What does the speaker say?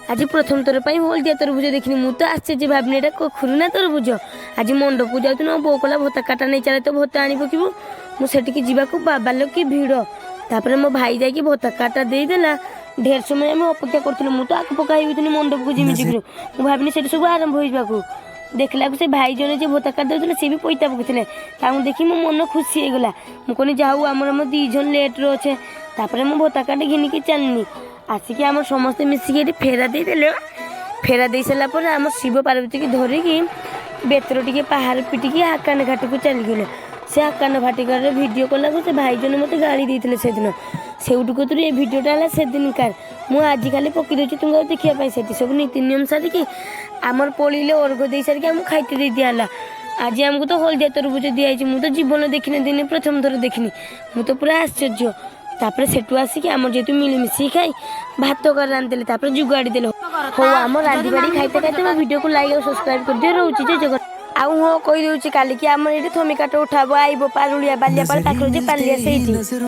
आज प्रथम थर पर हलदिया तरबुज देखनी मु तो आश्चर्य भाविनी एटा खुरुना तरबुज। आज मंडप को जाऊँ बो कला भत्ता काटा नहीं चले तो भत्ता आनी पकबू मुझे जावाक बाबा लोग कि भिड़ तापर मो भाई जाकि भत्ता काटा देदेला ढेर समय आम अपेक्षा करूँ मुझे आग पकड़ी मंडप को जिमी मु भाविनी से सब आरंभ हो देखला से भाई जने जो भत्ता काट दे सी भी पैसा पकड़े देखी मो मन खुशी होगला मुझे जाऊ आम दीज लेट्रे अच्छे तापर मु भत्ता काट घिनिकी चलनी आसिक आम समस्ते मिसिक फेरा देदेले फेरा दे सारापर आम शिव पार्वती की धरिकी बेतर टे पहाड़ पिटिकी आकान घाट को चलीगले से आकान भाटिकार भिड कला से भाई जन मत गाड़ी देते से दिन से ये भिडटा है से दिन कार मुझे आज खाली पकई दूसरी तुमको देखापी से सब नीति नियम सारिकी आमर पड़े अर्घ दे सारिक आमको खाइते दे दिहला। आज आमको तो हलदिया तरबुज दिखाई मुझे जीवन देखनी दिन प्रथम थर देखनी मु तो पूरा आश्चर्य तापर सेठू आसिक आम जेतु मिलमिशी खाई भात कर रांधे जुगाड़ी देले हो आम रांधि बाड़ी खाइते खाइते मो वीडियो को लाइक और सब्सक्राइब कर दियो रोची जय जगन्नाथ। आउ हाँ कही दूसरी काली कि आम ये थमी काट उठाब आइब पारुलिया बालियापाल पाखर जे पालिया से